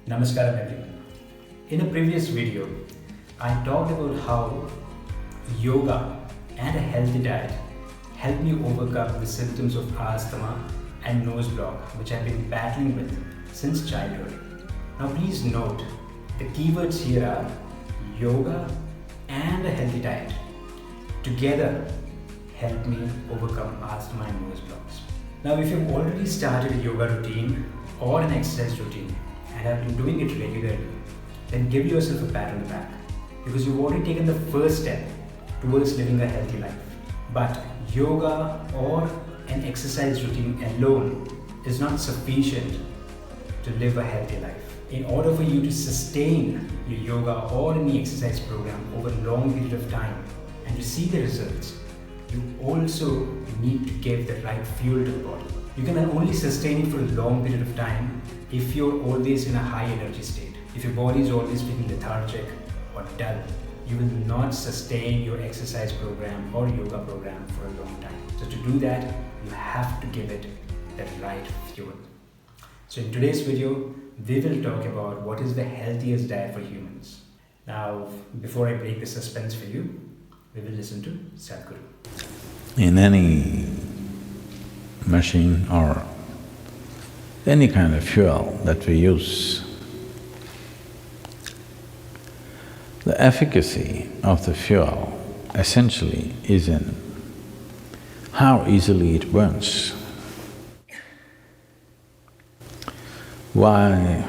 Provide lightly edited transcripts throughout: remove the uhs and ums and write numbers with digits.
Namaskaram everyone. In a previous video, I talked about how yoga and a healthy diet helped me overcome the symptoms of asthma and nose block which I've been battling with since childhood. Now please note, the keywords here are yoga and a healthy diet. Together help me overcome asthma and nose blocks. Now if you've already started a yoga routine or an exercise routine and have been doing it regularly, then give yourself a pat on the back because you've already taken the first step towards living a healthy life. But yoga or an exercise routine alone is not sufficient to live a healthy life. In order for you to sustain your yoga or any exercise program over a long period of time and to see the results, you also need to give the right fuel to the body. You can only sustain it for a long period of time if you're always in a high energy state. If your body is always feeling lethargic or dull, you will not sustain your exercise program or yoga program for a long time. So to do that, you have to give it the right fuel. So in today's video, we will talk about what is the healthiest diet for humans. Now, before I break the suspense for you, we will listen to Sadhguru. In any machine or any kind of fuel that we use, the efficacy of the fuel essentially is in how easily it burns. Why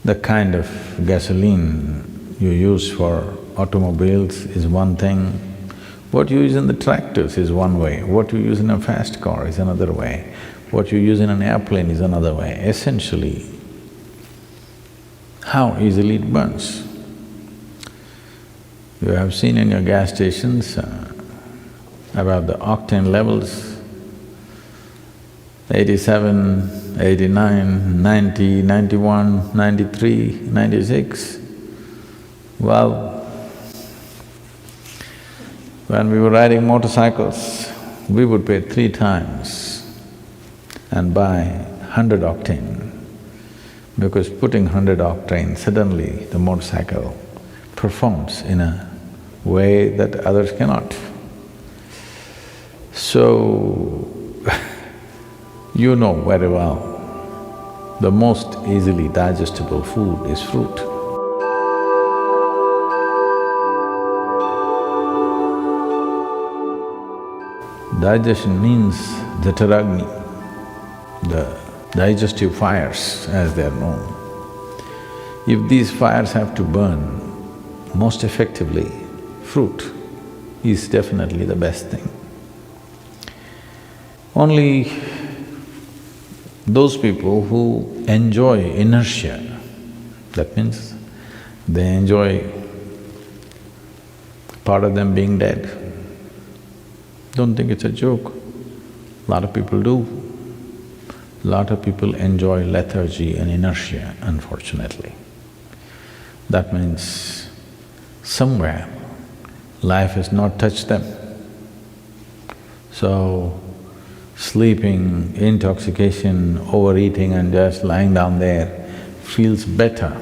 the kind of gasoline you use for automobiles is one thing, what you use in the tractors is one way, what you use in a fast car is another way, what you use in an airplane is another way. Essentially, how easily it burns. You have seen in your gas stations about the octane levels, 87, 89, 90, 91, 93, 96. Well, when we were riding motorcycles, we would pay 3 times and buy 100 octane, because putting 100 octane, suddenly the motorcycle performs in a way that others cannot. So, you know very well, the most easily digestible food is fruit. Digestion means the Jఠραγνη, the digestive fires as they are known. If these fires have to burn most effectively, fruit is definitely the best thing. Only those people who enjoy inertia, that means they enjoy part of them being dead. Don't think it's a joke. A lot of people do. A lot of people enjoy lethargy and inertia, unfortunately. That means somewhere life has not touched them. So, sleeping, intoxication, overeating and just lying down there feels better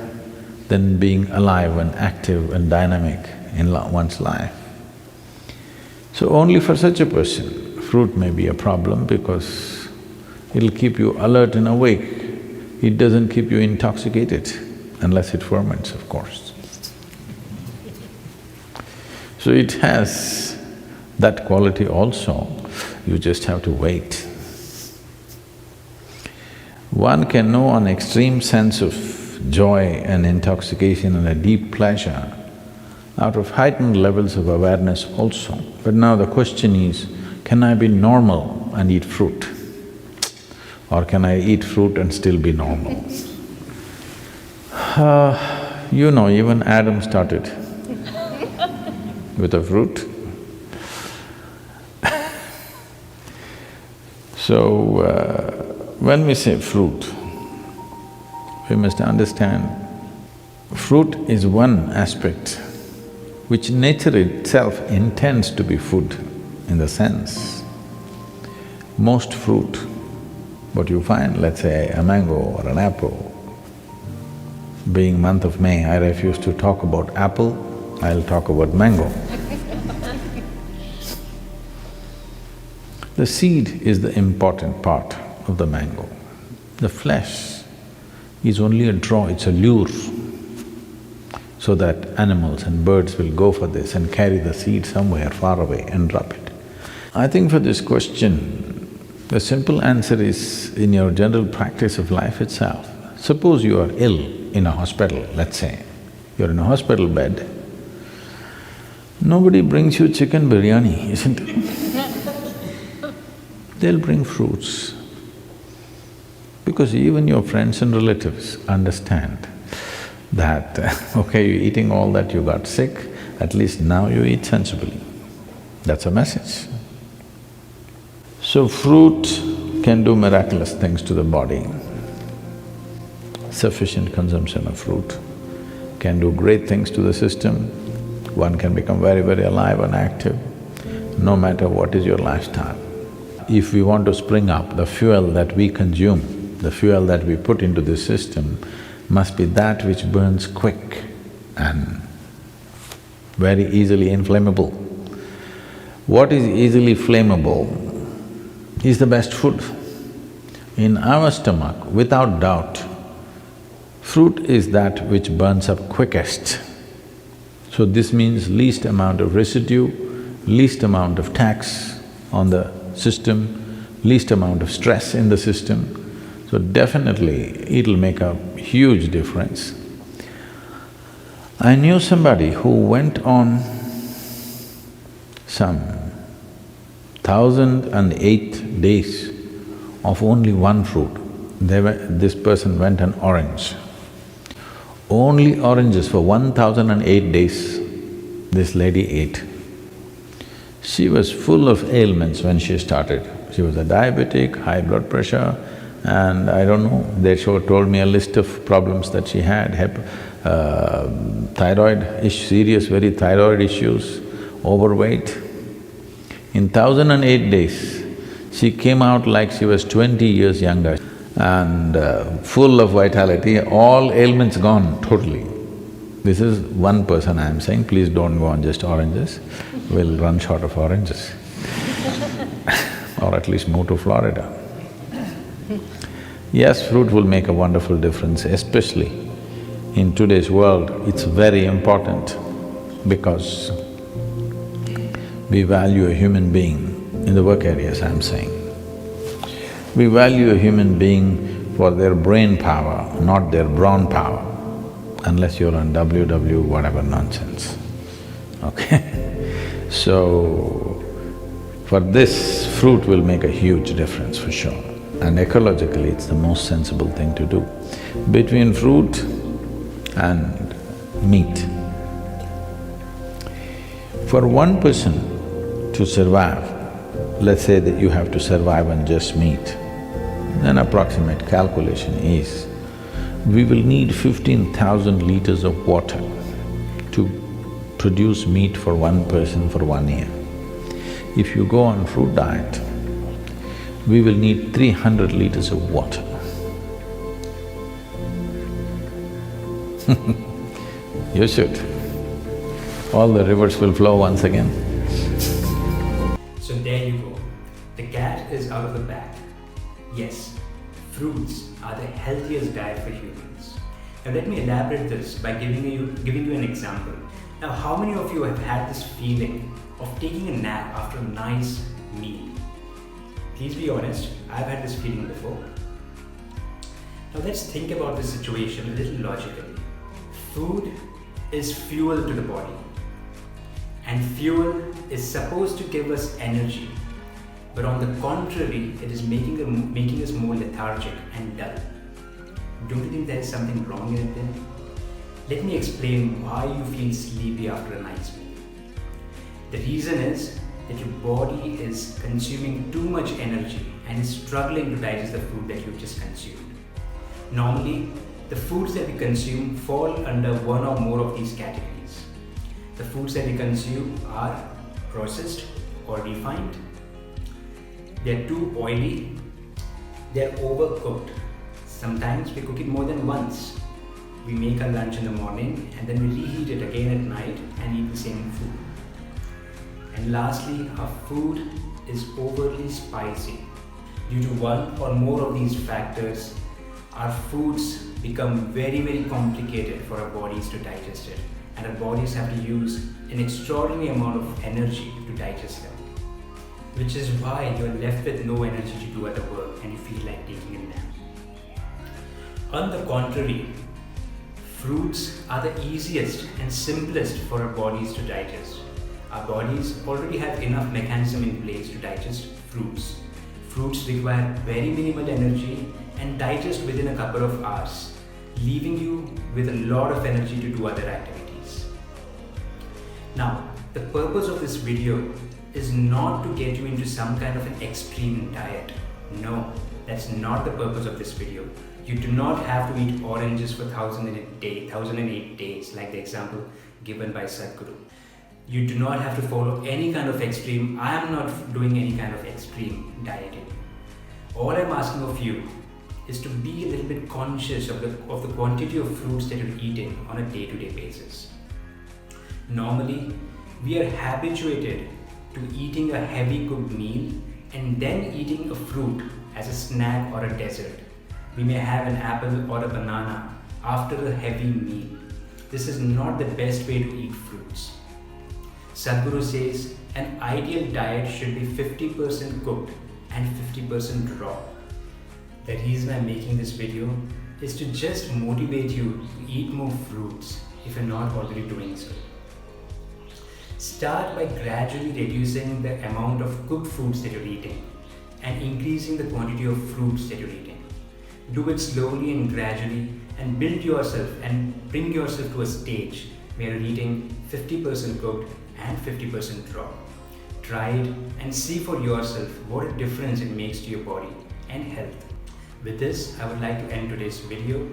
than being alive and active and dynamic in one's life. So only for such a person, fruit may be a problem because it'll keep you alert and awake. It doesn't keep you intoxicated unless it ferments, of course. So it has that quality also, you just have to wait. One can know an extreme sense of joy and intoxication and a deep pleasure out of heightened levels of awareness also. But now the question is, can I be normal and eat fruit? Or can I eat fruit and still be normal? You know, even Adam started with a fruit. So, when we say fruit, we must understand fruit is one aspect which nature itself intends to be food in the sense most fruit But you find, let's say, a mango or an apple. Being month of May, I refuse to talk about apple, I'll talk about mango. The seed is the important part of the mango. The flesh is only a draw, it's a lure, so that animals and birds will go for this and carry the seed somewhere far away and drop it. I think for this question, the simple answer is in your general practice of life itself. Suppose you are ill in a hospital, let's say, you're in a hospital bed, nobody brings you chicken biryani, isn't it? They'll bring fruits. Because even your friends and relatives understand that, okay, you're eating all that, you got sick, at least now you eat sensibly. That's a message. So fruit can do miraculous things to the body. Sufficient consumption of fruit can do great things to the system. One can become very, very alive and active, no matter what is your lifestyle. If we want to spring up, the fuel that we consume, the fuel that we put into this system must be that which burns quick and very easily inflammable. What is easily flammable is the best food. In our stomach, without doubt, fruit is that which burns up quickest. So this means least amount of residue, least amount of tax on the system, least amount of stress in the system. So definitely it'll make a huge difference. I knew somebody who went on some 1,008 days of only one fruit. This person went on orange. Only oranges for 1,008 days this lady ate. She was full of ailments when she started. She was a diabetic, high blood pressure, and I don't know, they told me a list of problems that she had, thyroid, serious very thyroid issues, overweight. In 1,008 days, she came out like she was 20 years younger and full of vitality, all ailments gone totally. This is one person I am saying, please don't go on just oranges, we'll run short of oranges or at least move to Florida. Yes, fruit will make a wonderful difference, especially in today's world, it's very important because we value a human being, in the work areas I'm saying. We value a human being for their brain power, not their brawn power, unless you're on WW whatever nonsense, okay? So, for this, fruit will make a huge difference for sure. And ecologically, it's the most sensible thing to do. Between fruit and meat, for one person to survive, let's say that you have to survive on just meat, an approximate calculation is, we will need 15,000 liters of water to produce meat for one person for 1 year. If you go on fruit diet, we will need 300 liters of water. You should. All the rivers will flow once again. So there you go. The cat is out of the bag. Yes, fruits are the healthiest diet for humans. Now let me elaborate this by giving you an example. Now how many of you have had this feeling of taking a nap after a nice meal? Please be honest, I've had this feeling before. Now let's think about this situation a little logically. Food is fuel to the body, and fuel is supposed to give us energy, but on the contrary, it is making us more lethargic and dull. Don't you think there is something wrong in it then? Let me explain why you feel sleepy after a nice meal. The reason is that your body is consuming too much energy and is struggling to digest the food that you've just consumed. Normally, the foods that we consume fall under one or more of these categories. The foods that we consume are processed or refined, they're too oily, They're overcooked. Sometimes we cook it more than once. We make our lunch in the morning and then we reheat it again at night and eat the same food. And lastly, our food is overly spicy. Due to one or more of these factors, our foods become very complicated for our bodies to digest it, and our bodies have to use an extraordinary amount of energy to digest them, which is why you're left with no energy to do other work and you feel like taking a nap. On the contrary, fruits are the easiest and simplest for our bodies to digest. Our bodies already have enough mechanism in place to digest fruits. Fruits require very minimal energy and digest within a couple of hours, leaving you with a lot of energy to do other activities. Now, the purpose of this video is not to get you into some kind of an extreme diet. No, that's not the purpose of this video. You do not have to eat oranges for 1008 days, like the example given by Sadhguru. You do not have to follow any kind of extreme. I am not doing any kind of extreme dieting. All I'm asking of you is to be a little bit conscious of the quantity of fruits that you're eating on a day-to-day basis. Normally, we are habituated to eating a heavy cooked meal and then eating a fruit as a snack or a dessert. We may have an apple or a banana after a heavy meal. This is not the best way to eat fruits. Sadhguru says an ideal diet should be 50% cooked and 50% raw. The reason I'm making this video is to just motivate you to eat more fruits if you're not already doing so. Start by gradually reducing the amount of cooked foods that you're eating and increasing the quantity of fruits that you're eating. Do it slowly and gradually and build yourself and bring yourself to a stage where you're eating 50% cooked and 50% raw. Try it and see for yourself what a difference it makes to your body and health. With this, I would like to end today's video.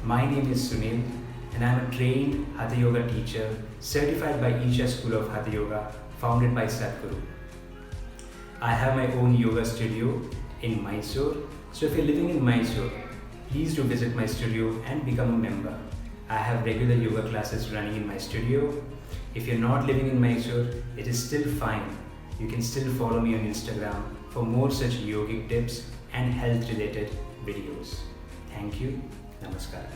My name is Sunil and I am a trained Hatha Yoga teacher certified by Isha School of Hatha Yoga, founded by Sadhguru. I have my own yoga studio in Mysore, so if you're living in Mysore, please do visit my studio and become a member. I have regular yoga classes running in my studio. If you're not living in Mysore, it is still fine. You can still follow me on Instagram for more such yogic tips and health related videos. Thank you. Namaskar.